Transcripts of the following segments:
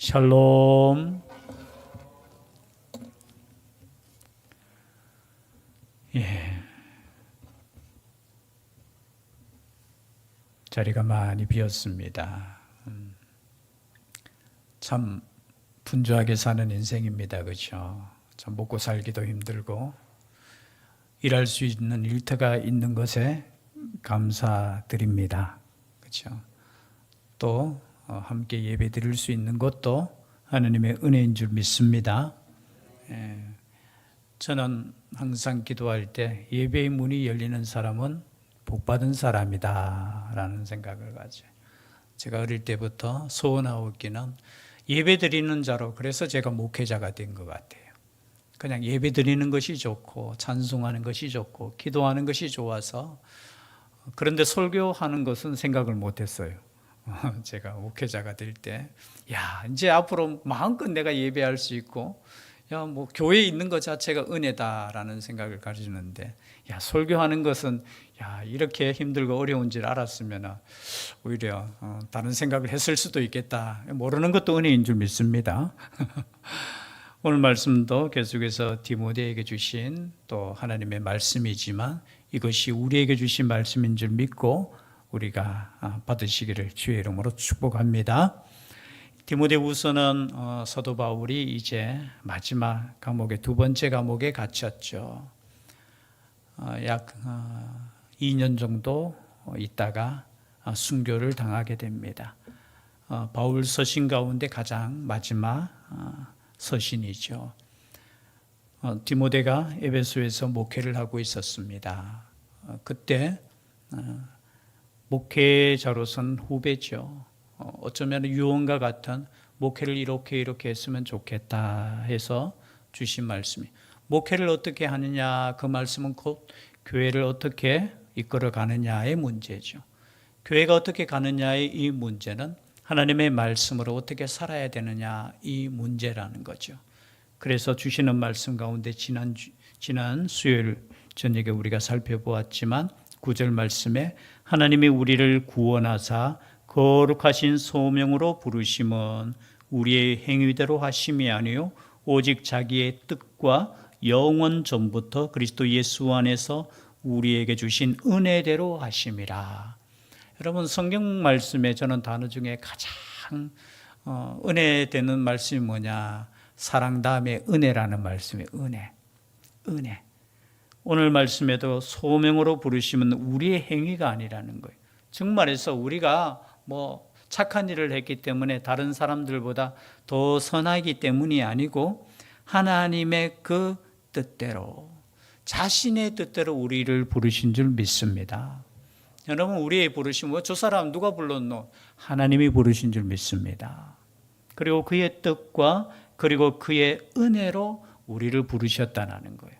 샬롬. 자리가 많이 비었습니다. 참 분주하게 사는 인생입니다. 그렇죠? 참 먹고 살기도 힘들고 일할 수 있는 일터가 있는 것에 감사드립니다. 그렇죠? 또 함께 예배 드릴 수 있는 것도 하나님의 은혜인 줄 믿습니다. 저는 항상 기도할 때 예배의 문이 열리는 사람은 복받은 사람이다 라는 생각을 가져요. 제가 어릴 때부터 소원하옵기는 예배 드리는 자로, 그래서 제가 목회자가 된 것 같아요. 그냥 예배 드리는 것이 좋고 찬송하는 것이 좋고 기도하는 것이 좋아서, 그런데 설교하는 것은 생각을 못했어요. 제가 목회자가 될 때, 이제 앞으로 마음껏 내가 예배할 수 있고, 뭐 교회에 있는 것 자체가 은혜다라는 생각을 가지는데, 설교하는 것은 이렇게 힘들고 어려운 줄 알았으면 오히려 다른 생각을 했을 수도 있겠다. 모르는 것도 은혜인 줄 믿습니다. 오늘 말씀도 계속해서 디모데에게 주신 또 하나님의 말씀이지만 이것이 우리에게 주신 말씀인 줄 믿고 우리가 받으시기를 주의 이름으로 축복합니다. 디모데후서는 사도 바울이 이제 마지막 감옥에, 두 번째 감옥에 갇혔죠. 약 2년 정도 있다가 순교를 당하게 됩니다. 바울 서신 가운데 가장 마지막 서신이죠. 디모데가 에베소에서 목회를 하고 있었습니다. 그때 목회자로선 후배죠. 어쩌면 유언과 같은 목회를 이렇게 했으면 좋겠다 해서 주신 말씀이, 목회를 어떻게 하느냐, 그 말씀은 곧 교회를 어떻게 이끌어 가느냐의 문제죠. 교회가 어떻게 가느냐의 이 문제는 하나님의 말씀으로 어떻게 살아야 되느냐 이 문제라는 거죠. 그래서 주시는 말씀 가운데 지난 수요일 저녁에 우리가 살펴보았지만 9절 말씀에 하나님이 우리를 구원하사 거룩하신 소명으로 부르심은 우리의 행위대로 하심이 아니요 오직 자기의 뜻과 영원 전부터 그리스도 예수 안에서 우리에게 주신 은혜대로 하심이라. 여러분, 성경 말씀에 저는 단어 중에 가장 은혜되는 말씀이 뭐냐? 사랑 다음에 은혜라는 말씀이에요. 은혜. 오늘 말씀에도 소명으로 부르시면 우리의 행위가 아니라는 거예요. 정말해서 우리가 착한 일을 했기 때문에 다른 사람들보다 더 선하기 때문이 아니고 하나님의 그 뜻대로, 자신의 뜻대로 우리를 부르신 줄 믿습니다. 여러분, 우리의 부르심, 저 사람 누가 불렀노? 하나님이 부르신 줄 믿습니다. 그리고 그의 뜻과 그리고 그의 은혜로 우리를 부르셨다는 거예요.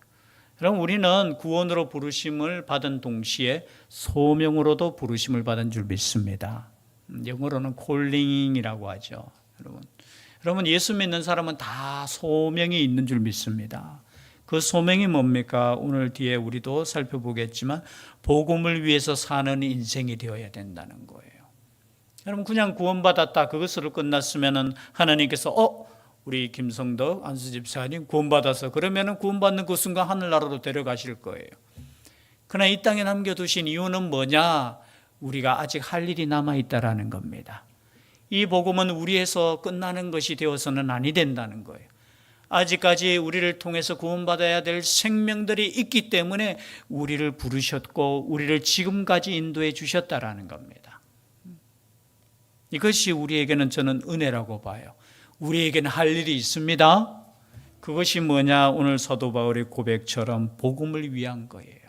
여러분, 우리는 구원으로 부르심을 받은 동시에 소명으로도 부르심을 받은 줄 믿습니다. 영어로는 콜링이라고 하죠. 여러분, 예수 믿는 사람은 다 소명이 있는 줄 믿습니다. 그 소명이 뭡니까? 오늘 뒤에 우리도 살펴보겠지만 복음을 위해서 사는 인생이 되어야 된다는 거예요. 여러분, 그냥 구원받았다 그것으로 끝났으면 하나님께서 우리 김성덕 안수집사님 구원받아서, 그러면 구원받는 그 순간 하늘나라로 데려가실 거예요. 그러나 이 땅에 남겨두신 이유는 뭐냐? 우리가 아직 할 일이 남아있다라는 겁니다. 이 복음은 우리에서 끝나는 것이 되어서는 아니 된다는 거예요. 아직까지 우리를 통해서 구원받아야 될 생명들이 있기 때문에 우리를 부르셨고 우리를 지금까지 인도해 주셨다라는 겁니다. 이것이 우리에게는 저는 은혜라고 봐요. 우리에게는 할 일이 있습니다. 그것이 뭐냐? 오늘 사도 바울의 고백처럼 복음을 위한 거예요.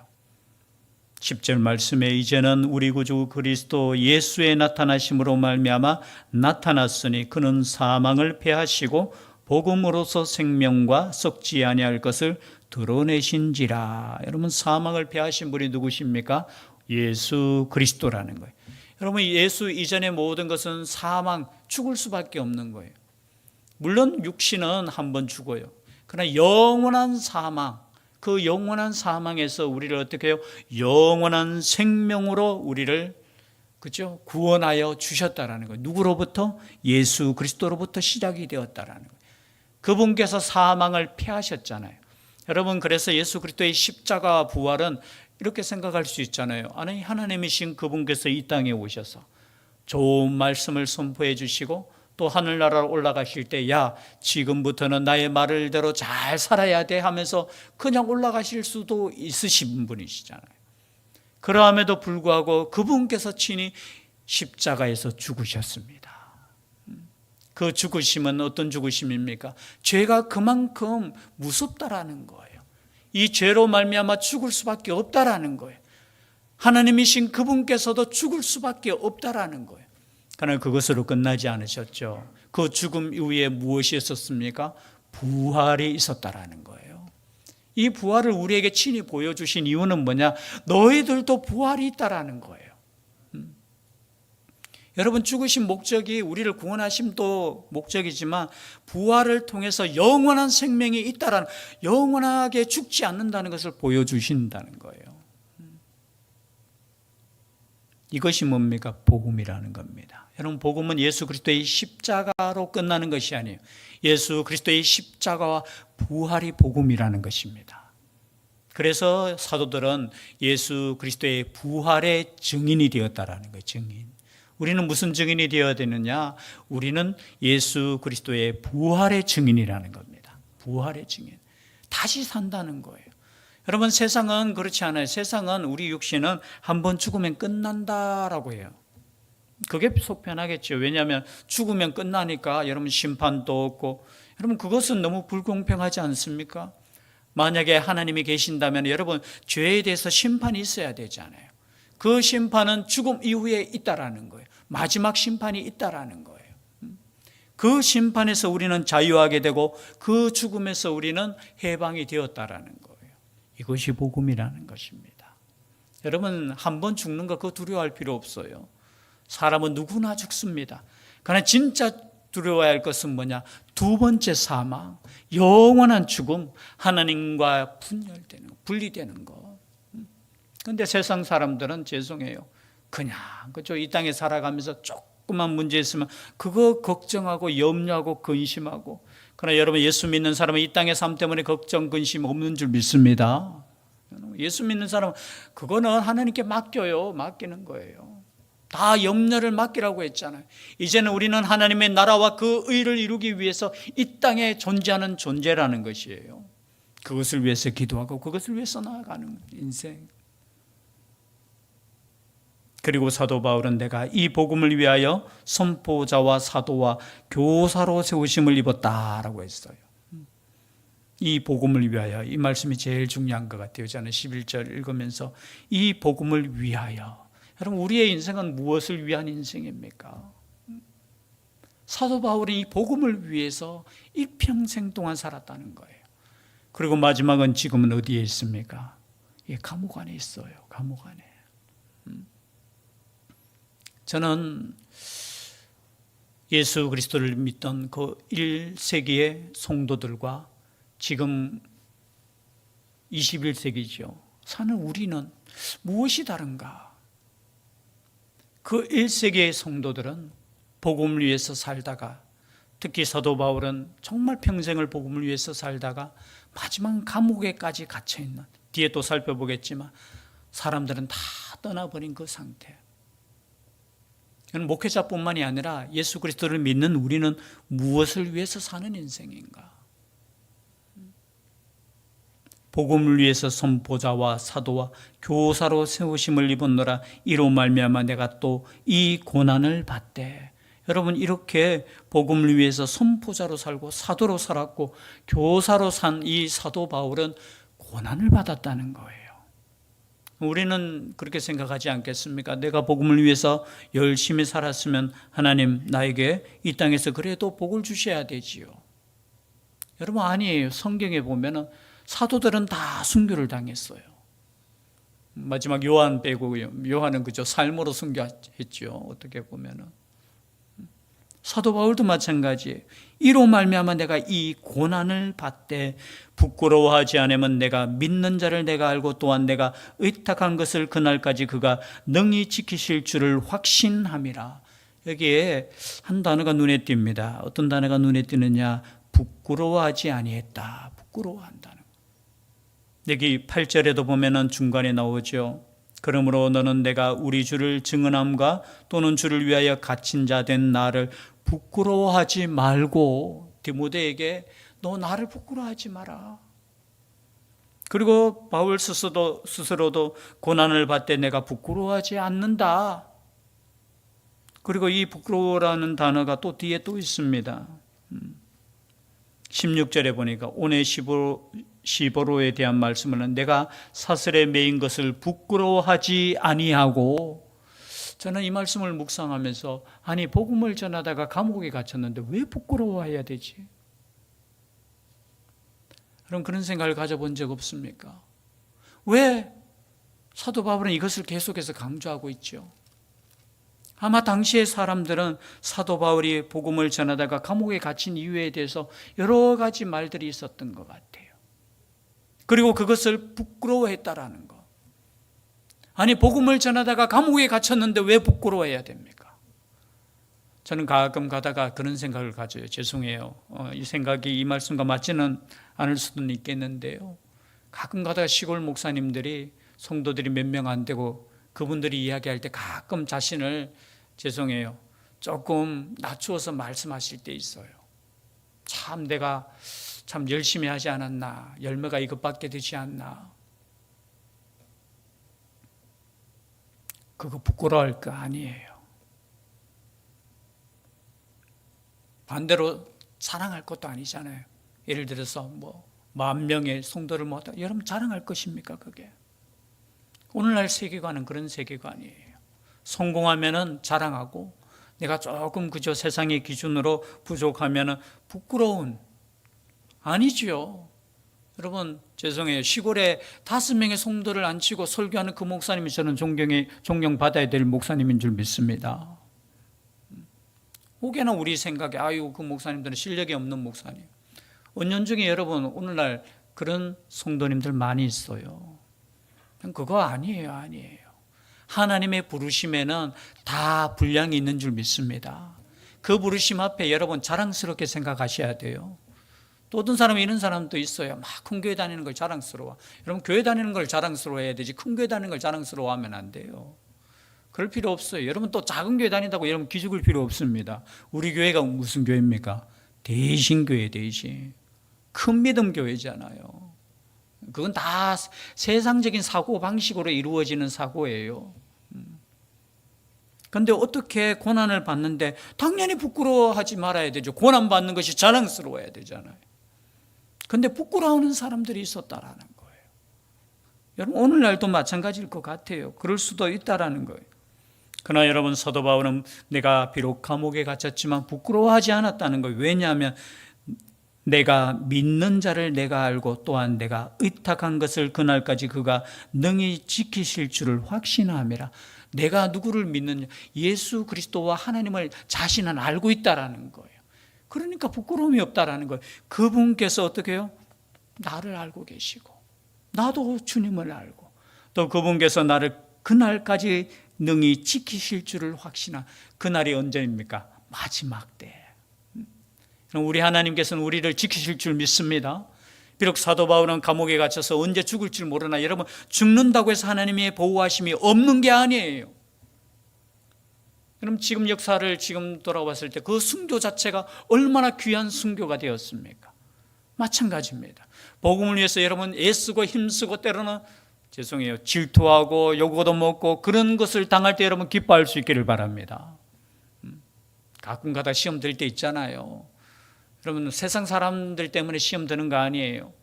10절 말씀에 이제는 우리 구주 그리스도 예수의 나타나심으로 말미암아 나타났으니 그는 사망을 패하시고 복음으로서 생명과 썩지 아니할 것을 드러내신지라. 여러분, 사망을 패하신 분이 누구십니까? 예수 그리스도라는 거예요. 여러분, 예수 이전의 모든 것은 사망, 죽을 수밖에 없는 거예요. 물론 육신은 한번 죽어요. 그러나 영원한 사망, 그 영원한 사망에서 우리를 어떻게 해요? 영원한 생명으로 우리를 그죠? 구원하여 주셨다라는 거예요. 누구로부터? 예수 그리스도로부터 시작이 되었다라는 거예요. 그분께서 사망을 패하셨잖아요. 여러분, 그래서 예수 그리스도의 십자가 부활은 이렇게 생각할 수 있잖아요. 아니, 하나님이신 그분께서 이 땅에 오셔서 좋은 말씀을 선포해 주시고 또 하늘나라로 올라가실 때, 야, 지금부터는 나의 말을대로 잘 살아야 돼 하면서 그냥 올라가실 수도 있으신 분이시잖아요. 그러함에도 불구하고 그분께서 친히 십자가에서 죽으셨습니다. 그 죽으심은 어떤 죽으심입니까? 죄가 그만큼 무섭다라는 거예요. 이 죄로 말미암아 죽을 수밖에 없다라는 거예요. 하나님이신 그분께서도 죽을 수밖에 없다라는 거예요. 그러나 그것으로 끝나지 않으셨죠. 그 죽음 이후에 무엇이 있었습니까? 부활이 있었다라는 거예요. 이 부활을 우리에게 친히 보여주신 이유는 뭐냐? 너희들도 부활이 있다라는 거예요. 여러분, 죽으신 목적이 우리를 구원하심도 목적이지만 부활을 통해서 영원한 생명이 있다라는, 영원하게 죽지 않는다는 것을 보여주신다는 거예요. 이것이 뭡니까? 복음이라는 겁니다. 여러분, 복음은 예수 그리스도의 십자가로 끝나는 것이 아니에요. 예수 그리스도의 십자가와 부활이 복음이라는 것입니다. 그래서 사도들은 예수 그리스도의 부활의 증인이 되었다라는 거예요. 증인. 우리는 무슨 증인이 되어야 되느냐? 우리는 예수 그리스도의 부활의 증인이라는 겁니다. 부활의 증인. 다시 산다는 거예요. 여러분, 세상은 그렇지 않아요. 세상은, 우리 육신은 한 번 죽으면 끝난다라고 해요. 그게 속 편하겠죠. 왜냐하면 죽으면 끝나니까 여러분 심판도 없고. 여러분, 그것은 너무 불공평하지 않습니까? 만약에 하나님이 계신다면 여러분, 죄에 대해서 심판이 있어야 되잖아요. 그 심판은 죽음 이후에 있다라는 거예요. 마지막 심판이 있다라는 거예요. 그 심판에서 우리는 자유하게 되고 그 죽음에서 우리는 해방이 되었다라는 거예요. 이것이 복음이라는 것입니다. 여러분, 한 번 죽는 거 그거 두려워할 필요 없어요. 사람은 누구나 죽습니다. 그러나 진짜 두려워야 할 것은 뭐냐? 두 번째 사망, 영원한 죽음, 하나님과 분열되는, 분리되는 것. 그런데 세상 사람들은 죄송해요. 그냥 그죠? 이 땅에 살아가면서 조그만 문제 있으면 그거 걱정하고 염려하고 근심하고. 그러나 여러분, 예수 믿는 사람은 이 땅의 삶 때문에 걱정 근심 없는 줄 믿습니다. 예수 믿는 사람은 그거는 하나님께 맡겨요. 맡기는 거예요. 다 염려를 맡기라고 했잖아요. 이제는 우리는 하나님의 나라와 그 의를 이루기 위해서 이 땅에 존재하는 존재라는 것이에요. 그것을 위해서 기도하고 그것을 위해서 나아가는 인생. 그리고 사도 바울은 내가 이 복음을 위하여 선포자와 사도와 교사로 세우심을 입었다라고 했어요. 이 복음을 위하여, 이 말씀이 제일 중요한 것 같아요. 저는 11절 읽으면서 이 복음을 위하여. 여러분, 우리의 인생은 무엇을 위한 인생입니까? 사도 바울은 이 복음을 위해서 일평생 동안 살았다는 거예요. 그리고 마지막은 지금은 어디에 있습니까? 예, 감옥 안에 있어요. 감옥 안에. 저는 예수 그리스도를 믿던 그 1세기의 성도들과 지금 21세기죠. 사는 우리는 무엇이 다른가? 그 1세기의 성도들은 복음을 위해서 살다가, 특히 사도 바울은 정말 평생을 복음을 위해서 살다가 마지막 감옥에까지 갇혀있는, 뒤에 또 살펴보겠지만 사람들은 다 떠나버린 그 상태. 목회자뿐만이 아니라 예수 그리스도를 믿는 우리는 무엇을 위해서 사는 인생인가? 복음을 위해서 선포자와 사도와 교사로 세우심을 입었노라. 이로 말미암아 내가 또 이 고난을 받되. 여러분, 이렇게 복음을 위해서 선포자로 살고 사도로 살았고 교사로 산 이 사도 바울은 고난을 받았다는 거예요. 우리는 그렇게 생각하지 않겠습니까? 내가 복음을 위해서 열심히 살았으면 하나님 나에게 이 땅에서 그래도 복을 주셔야 되지요. 여러분, 아니에요. 성경에 보면은 사도들은 다 순교를 당했어요. 마지막 요한 빼고요. 요한은 그저 삶으로 순교했죠. 어떻게 보면은. 사도 바울도 마찬가지예요. 이로 말미암아 내가 이 고난을 받되 부끄러워하지 않으면 내가 믿는 자를 내가 알고 또한 내가 의탁한 것을 그날까지 그가 능히 지키실 줄을 확신함이라. 여기에 한 단어가 눈에 띕니다. 어떤 단어가 눈에 띄느냐? 부끄러워하지 아니했다. 부끄러워한다는 거. 여기 8절에도 보면은 중간에 나오죠. 그러므로 너는 내가 우리 주를 증언함과 또는 주를 위하여 갇힌 자 된 나를 부끄러워하지 말고, 디모데에게 너 나를 부끄러워하지 마라. 그리고 바울 스스로도 고난을 받되 내가 부끄러워하지 않는다. 그리고 이 부끄러워라는 단어가 또 뒤에 또 있습니다. 16절에 보니까 오네시보로에 대한 말씀은 내가 사슬에 매인 것을 부끄러워하지 아니하고, 저는 이 말씀을 묵상하면서 아니 복음을 전하다가 감옥에 갇혔는데 왜 부끄러워해야 되지? 그럼 그런 생각을 가져본 적 없습니까? 왜 사도 바울은 이것을 계속해서 강조하고 있죠? 아마 당시의 사람들은 사도 바울이 복음을 전하다가 감옥에 갇힌 이유에 대해서 여러 가지 말들이 있었던 것 같아요. 그리고 그것을 부끄러워했다라는 것. 아니 복음을 전하다가 감옥에 갇혔는데 왜 부끄러워해야 됩니까? 저는 가끔 가다가 그런 생각을 가져요. 죄송해요. 이 생각이 이 말씀과 맞지는 않을 수도 있겠는데요. 가끔 가다가 시골 목사님들이, 성도들이 몇 명 안 되고 그분들이 이야기할 때 가끔 자신을, 죄송해요, 조금 낮추어서 말씀하실 때 있어요. 참 내가 참 열심히 하지 않았나, 열매가 이것밖에 되지 않나. 그거 부끄러워할 거 아니에요. 반대로 자랑할 것도 아니잖아요. 예를 들어서 10,000명의 성도를 모았다. 여러분 자랑할 것입니까 그게? 오늘날 세계관은 그런 세계관이에요. 성공하면은 자랑하고, 내가 조금 그저 세상의 기준으로 부족하면은 부끄러운, 아니죠. 여러분 죄송해요. 시골에 5명의 성도를 앉히고 설교하는 그 목사님이 저는 존경받아야 될 목사님인 줄 믿습니다. 혹여나 우리 생각에 아유 그 목사님들은 실력이 없는 목사님. 은연중에 여러분 오늘날 그런 성도님들 많이 있어요. 그거 아니에요. 하나님의 부르심에는 다 분량이 있는 줄 믿습니다. 그 부르심 앞에 여러분 자랑스럽게 생각하셔야 돼요. 또 어떤 사람은 이런 사람도 있어요. 막 큰 교회 다니는 걸 자랑스러워. 여러분 교회 다니는 걸 자랑스러워해야 되지 큰 교회 다니는 걸 자랑스러워하면 안 돼요. 그럴 필요 없어요. 여러분 또 작은 교회 다닌다고 여러분 기죽을 필요 없습니다. 우리 교회가 무슨 교회입니까? 대신교회, 대신. 큰 믿음 교회잖아요. 그건 다 세상적인 사고 방식으로 이루어지는 사고예요. 그런데 어떻게 고난을 받는데 당연히 부끄러워하지 말아야 되죠. 고난받는 것이 자랑스러워야 되잖아요. 그런데 부끄러워하는 사람들이 있었다라는 거예요. 여러분 오늘날도 마찬가지일 것 같아요. 그럴 수도 있다라는 거예요. 그러나 여러분 사도 바울은 내가 비록 감옥에 갇혔지만 부끄러워하지 않았다는 거예요. 왜냐하면 내가 믿는 자를 내가 알고 또한 내가 의탁한 것을 그날까지 그가 능히 지키실 줄을 확신함이라. 내가 누구를 믿느냐? 예수 그리스도와 하나님을 자신은 알고 있다라는 거예요. 그러니까 부끄러움이 없다라는 거예요. 그분께서 어떻게 해요? 나를 알고 계시고 나도 주님을 알고 또 그분께서 나를 그날까지 능히 지키실 줄을 확신한 그날이 언제입니까? 마지막 때. 우리 하나님께서는 우리를 지키실 줄 믿습니다. 비록 사도 바울은 감옥에 갇혀서 언제 죽을 줄 모르나 여러분 죽는다고 해서 하나님의 보호하심이 없는 게 아니에요. 그럼 지금 역사를 지금 돌아봤을 때 그 순교 자체가 얼마나 귀한 순교가 되었습니까? 마찬가지입니다. 복음을 위해서 여러분 애쓰고 힘쓰고 때로는 죄송해요 질투하고 욕도 먹고 그런 것을 당할 때 여러분 기뻐할 수 있기를 바랍니다. 가끔 가다 시험 들 때 있잖아요. 여러분 세상 사람들 때문에 시험 드는 거 아니에요.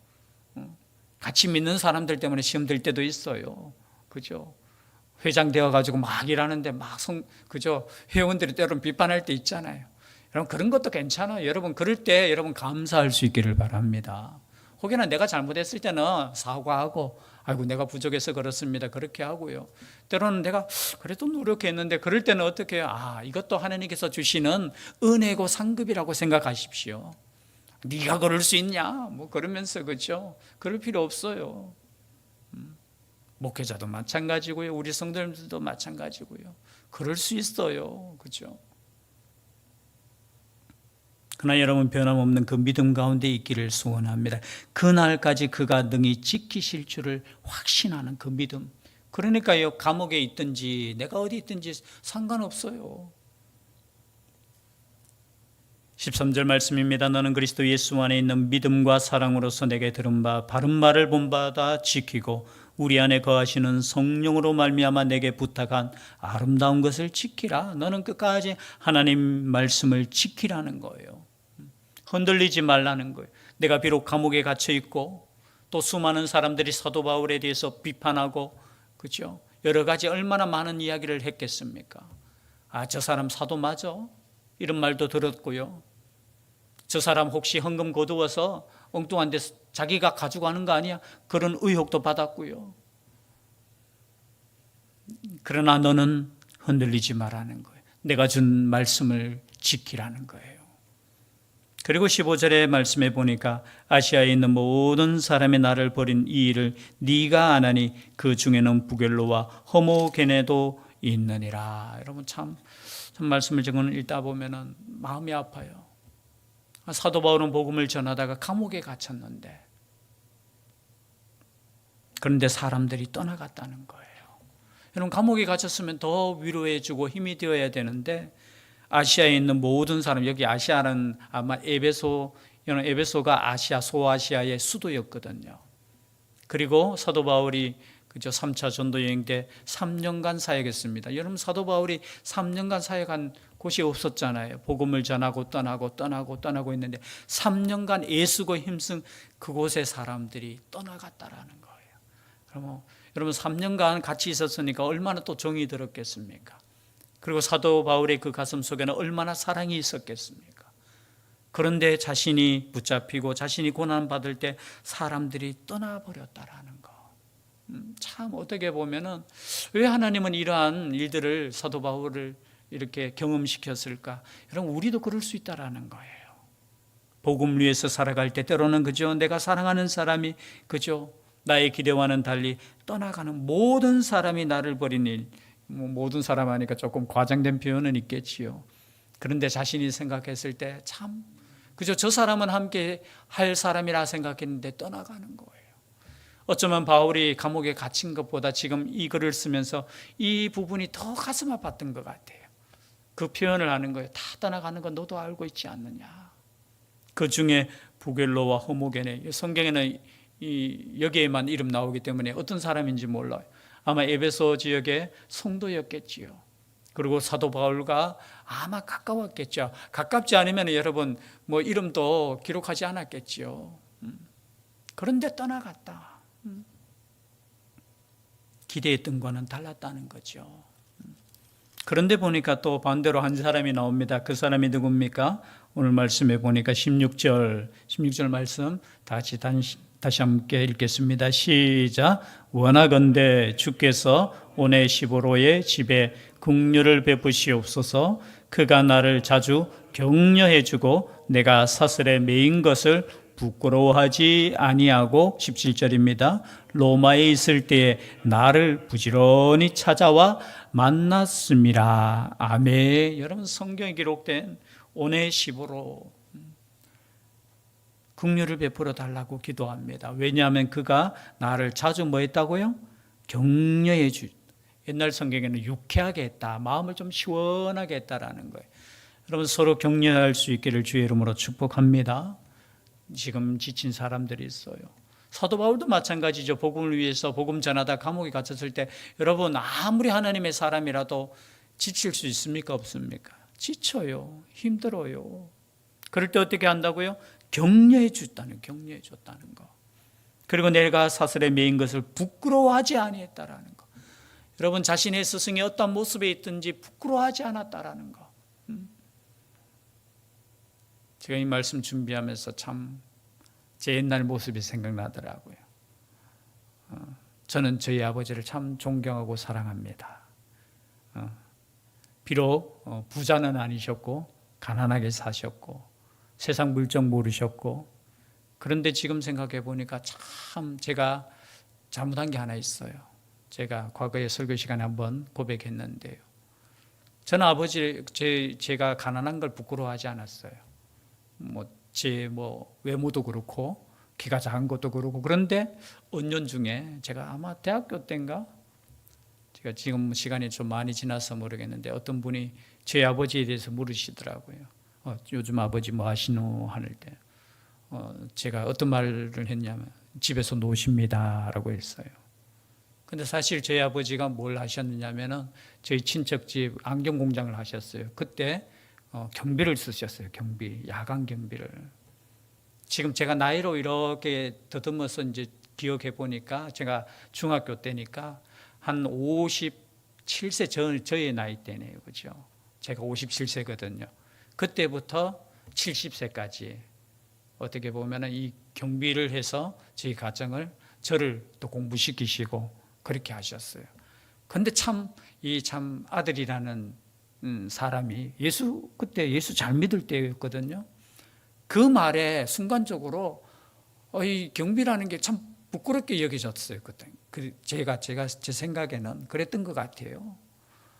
같이 믿는 사람들 때문에 시험 들 때도 있어요. 그죠? 회장 되어가지고 막 일하는데 그죠? 회원들이 때로는 비판할 때 있잖아요. 여러분 그런 것도 괜찮아요. 여러분 그럴 때 여러분 감사할 수 있기를 바랍니다. 혹여나 내가 잘못했을 때는 사과하고 아이고 내가 부족해서 그렇습니다. 그렇게 하고요. 때로는 내가 그래도 노력했는데 그럴 때는 어떻게 해요? 이것도 하나님께서 주시는 은혜고 상급이라고 생각하십시오. 네가 그럴 수 있냐? 뭐 그러면서 그렇죠? 그럴 필요 없어요. 목회자도 마찬가지고요. 우리 성도님들도 마찬가지고요. 그럴 수 있어요. 그렇죠? 그러나 여러분 변함없는 그 믿음 가운데 있기를 소원합니다. 그날까지 그가 능히 지키실 줄을 확신하는 그 믿음. 그러니까요, 감옥에 있든지 내가 어디 있든지 상관없어요. 13절 말씀입니다. 너는 그리스도 예수 안에 있는 믿음과 사랑으로서 내게 들은 바 바른 말을 본받아 지키고 우리 안에 거하시는 성령으로 말미암아 내게 부탁한 아름다운 것을 지키라. 너는 끝까지 하나님 말씀을 지키라는 거예요. 흔들리지 말라는 거예요. 내가 비록 감옥에 갇혀 있고 또 수많은 사람들이 사도 바울에 대해서 비판하고 그렇죠? 여러 가지 얼마나 많은 이야기를 했겠습니까? 저 사람 사도 맞아? 이런 말도 들었고요. 저 사람 혹시 헌금 거두어서 엉뚱한 데 자기가 가지고 가는 거 아니야? 그런 의혹도 받았고요. 그러나 너는 흔들리지 말라는 거예요. 내가 준 말씀을 지키라는 거예요. 그리고 15절의 말씀에 보니까 아시아에 있는 모든 사람이 나를 버린 이 일을 네가 아나니 그 중에는 부겔로와 허모게네도 있느니라. 여러분 참 말씀을 지금 읽다 보면은 마음이 아파요. 사도 바울은 복음을 전하다가 감옥에 갇혔는데 그런데 사람들이 떠나갔다는 거예요. 여러분 감옥에 갇혔으면 더 위로해주고 힘이 되어야 되는데 아시아에 있는 모든 사람, 여기 아시아는 아마 에베소가 아시아, 소아시아의 수도였거든요. 그리고 사도 바울이 그죠 3차 전도 여행 때 3년간 사역했습니다. 여러분 사도 바울이 3년간 사역한 곳이 없었잖아요. 복음을 전하고 떠나고 있는데 3년간 애쓰고 힘쓴 그곳의 사람들이 떠나갔다라는 거예요. 여러분 3년간 같이 있었으니까 얼마나 또 정이 들었겠습니까? 그리고 사도 바울의 그 가슴 속에는 얼마나 사랑이 있었겠습니까? 그런데 자신이 붙잡히고 자신이 고난받을 때 사람들이 떠나버렸다라는 거. 참 어떻게 보면은 왜 하나님은 이러한 일들을 사도 바울을 이렇게 경험시켰을까? 여러분 우리도 그럴 수 있다라는 거예요. 복음 위에서 살아갈 때 때로는 그죠? 내가 사랑하는 사람이 그죠? 나의 기대와는 달리 떠나가는 모든 사람이 나를 버린 일. 모든 사람 하니까 조금 과장된 표현은 있겠지요. 그런데 자신이 생각했을 때 참 그죠? 저 사람은 함께 할 사람이라 생각했는데 떠나가는 거예요. 어쩌면 바울이 감옥에 갇힌 것보다 지금 이 글을 쓰면서 이 부분이 더 가슴 아팠던 것 같아요. 그 표현을 하는 거예요. 다 떠나가는 건 너도 알고 있지 않느냐. 그 중에 부겔로와 호모게네, 성경에는 여기에만 이름 나오기 때문에 어떤 사람인지 몰라요. 아마 에베소 지역의 성도였겠지요. 그리고 사도 바울과 아마 가까웠겠죠. 가깝지 않으면 여러분 뭐 이름도 기록하지 않았겠지요. 그런데 떠나갔다. 기대했던 거는 달랐다는 거죠. 그런데 보니까 또 반대로 한 사람이 나옵니다. 그 사람이 누굽니까? 오늘 말씀에 보니까 16절 말씀 다시 함께 읽겠습니다. 시작. 원하건대 주께서 오네시보로의 집에 긍휼을 베푸시옵소서. 그가 나를 자주 격려해 주고 내가 사슬에 매인 것을 부끄러워하지 아니하고 17절입니다. 로마에 있을 때에 나를 부지런히 찾아와 만났습니다. 아멘. 여러분 성경에 기록된 오네시보로 긍휼을 베풀어 달라고 기도합니다. 왜냐하면 그가 나를 자주 뭐 했다고요? 격려해 주. 옛날 성경에는 유쾌하게 했다. 마음을 좀 시원하게 했다라는 거예요. 여러분 서로 격려할 수 있기를 주의 이름으로 축복합니다. 지금 지친 사람들이 있어요. 사도 바울도 마찬가지죠. 복음을 위해서 복음 전하다 감옥에 갇혔을 때 여러분 아무리 하나님의 사람이라도 지칠 수 있습니까? 없습니까? 지쳐요. 힘들어요. 그럴 때 어떻게 한다고요? 격려해 줬다는 거. 그리고 내가 사슬에 매인 것을 부끄러워하지 아니했다라는 거. 여러분 자신의 스승이 어떤 모습에 있든지 부끄러워하지 않았다라는 거. 제가 이 말씀 준비하면서 참 제 옛날 모습이 생각나더라고요. 저는 저희 아버지를 참 존경하고 사랑합니다. 비록 부자는 아니셨고 가난하게 사셨고 세상 물정 모르셨고, 그런데 지금 생각해 보니까 참 제가 잘못한 게 하나 있어요. 제가 과거에 설교 시간에 한번 고백했는데요. 저는 아버지 제가 가난한 걸 부끄러워하지 않았어요. 제 외모도 그렇고 키가 작은 것도 그렇고. 그런데 은연 중에 제가 아마 대학교 때인가, 제가 지금 시간이 좀 많이 지나서 모르겠는데 어떤 분이 제 아버지에 대해서 물으시더라고요. 요즘 아버지 뭐 하시노 하는 때 제가 어떤 말을 했냐면 집에서 노십니다라고 했어요. 근데 사실 저희 아버지가 뭘 하셨느냐면은 저희 친척집 안경 공장을 하셨어요. 그때 경비를 쓰셨어요. 경비, 야간 경비를. 지금 제가 나이로 이렇게 더듬어서 이제 기억해 보니까 제가 중학교 때니까 한 57세 저의 나이 때네요. 그죠? 제가 57세거든요. 그때부터 70세까지 어떻게 보면은 이 경비를 해서 저희 가정을, 저를 또 공부시키시고 그렇게 하셨어요. 근데 참 아들이라는 사람이 그때 예수 잘 믿을 때였거든요. 그 말에 순간적으로 이 경비라는 게 참 부끄럽게 여겨졌어요. 그때 제가 제 생각에는 그랬던 것 같아요.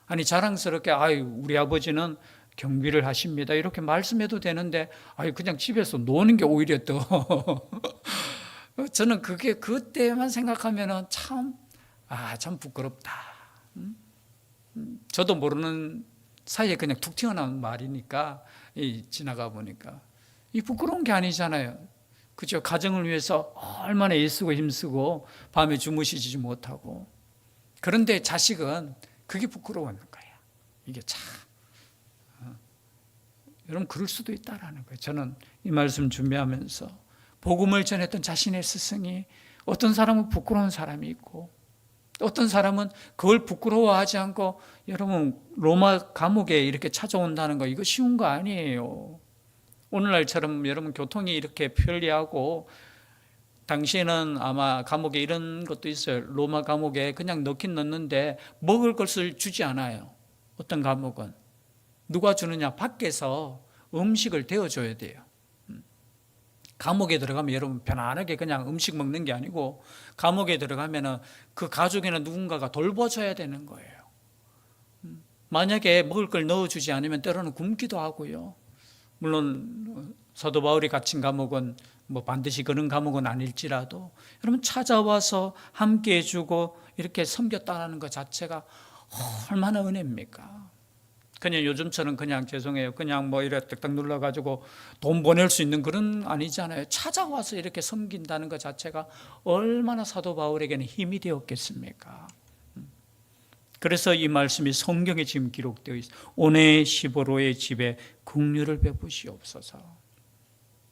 아니 자랑스럽게 우리 아버지는 경비를 하십니다 이렇게 말씀해도 되는데 그냥 집에서 노는 게 오히려 더 저는 그게 그때만 생각하면은 참 부끄럽다. 저도 모르는 사이에 그냥 툭 튀어나온 말이니까 지나가 보니까 이 부끄러운 게 아니잖아요. 그죠? 가정을 위해서 얼마나 애쓰고 힘쓰고 밤에 주무시지 못하고. 그런데 자식은 그게 부끄러운 거야. 이게 참. 여러분 그럴 수도 있다라는 거예요. 저는 이 말씀 준비하면서 복음을 전했던 자신의 스승이 어떤 사람은 부끄러운 사람이 있고 어떤 사람은 그걸 부끄러워하지 않고, 여러분 로마 감옥에 이렇게 찾아온다는 거 이거 쉬운 거 아니에요. 오늘날처럼 여러분 교통이 이렇게 편리하고, 당시에는 아마 감옥에 이런 것도 있어요. 로마 감옥에 그냥 넣긴 넣는데 먹을 것을 주지 않아요. 어떤 감옥은 누가 주느냐, 밖에서 음식을 데워줘야 돼요. 감옥에 들어가면 여러분 편안하게 그냥 음식 먹는 게 아니고, 감옥에 들어가면은 그 가족이나 누군가가 돌봐줘야 되는 거예요. 만약에 먹을 걸 넣어주지 않으면 때로는 굶기도 하고요. 물론 사도 바울이 갇힌 감옥은 반드시 그런 감옥은 아닐지라도 여러분 찾아와서 함께 해주고 이렇게 섬겼다는 것 자체가 얼마나 은혜입니까? 그냥 요즘처럼 그냥 죄송해요. 그냥 이렇게 딱딱 눌러가지고 돈 보낼 수 있는 그런 아니잖아요. 찾아와서 이렇게 섬긴다는 것 자체가 얼마나 사도 바울에게는 힘이 되었겠습니까? 그래서 이 말씀이 성경에 지금 기록되어 있어요. 오네시보로의 집에 긍휼을 베푸시옵소서.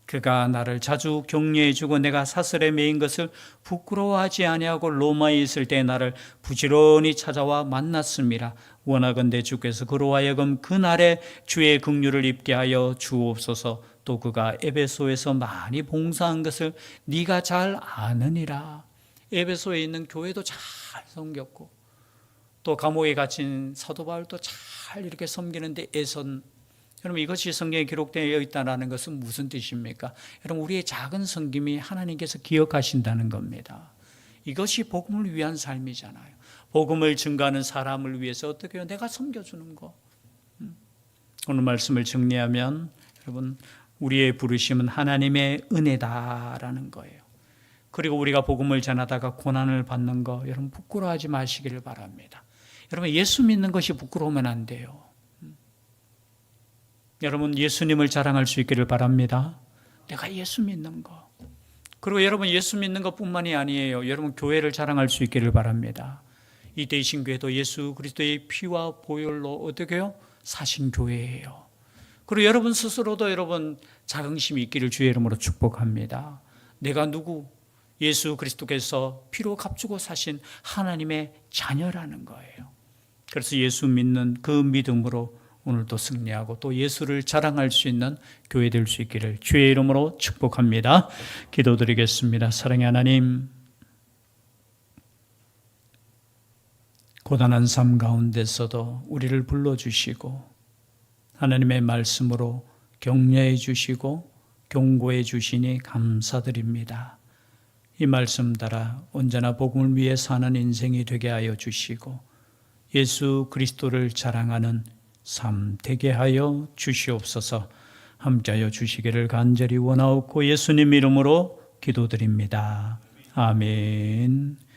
그가 나를 자주 격려해 주고 내가 사슬에 매인 것을 부끄러워하지 아니하고 로마에 있을 때 나를 부지런히 찾아와 만났음이라. 원하건대 주께서 그로 하여금 그날에 주의 긍휼을 입게 하여 주옵소서. 또 그가 에베소에서 많이 봉사한 것을 네가 잘 아느니라. 에베소에 있는 교회도 잘 섬겼고 또 감옥에 갇힌 사도 바울도 잘 이렇게 섬기는데 애선. 여러분 이것이 성경에 기록되어 있다는 것은 무슨 뜻입니까? 여러분 우리의 작은 섬김이 하나님께서 기억하신다는 겁니다. 이것이 복음을 위한 삶이잖아요. 복음을 증거하는 사람을 위해서 어떻게 해요? 내가 섬겨주는 거. 오늘 말씀을 정리하면 여러분 우리의 부르심은 하나님의 은혜다라는 거예요. 그리고 우리가 복음을 전하다가 고난을 받는 거 여러분 부끄러워하지 마시기를 바랍니다. 여러분 예수 믿는 것이 부끄러우면 안 돼요. 여러분 예수님을 자랑할 수 있기를 바랍니다. 내가 예수 믿는 거. 그리고 여러분 예수 믿는 것뿐만이 아니에요. 여러분 교회를 자랑할 수 있기를 바랍니다. 이 대신교회도 예수 그리스도의 피와 보혈로 어떻게 해요? 사신 교회예요. 그리고 여러분 스스로도 여러분 자긍심이 있기를 주의 이름으로 축복합니다. 내가 누구? 예수 그리스도께서 피로 값주고 사신 하나님의 자녀라는 거예요. 그래서 예수 믿는 그 믿음으로 오늘도 승리하고 또 예수를 자랑할 수 있는 교회 될 수 있기를 주의 이름으로 축복합니다. 기도드리겠습니다. 사랑의 하나님, 고단한 삶 가운데서도 우리를 불러주시고 하나님의 말씀으로 격려해 주시고 경고해 주시니 감사드립니다. 이 말씀 따라 언제나 복음을 위해 사는 인생이 되게 하여 주시고 예수 그리스도를 자랑하는 삶 되게 하여 주시옵소서. 함께하여 주시기를 간절히 원하옵고 예수님 이름으로 기도드립니다. 아멘.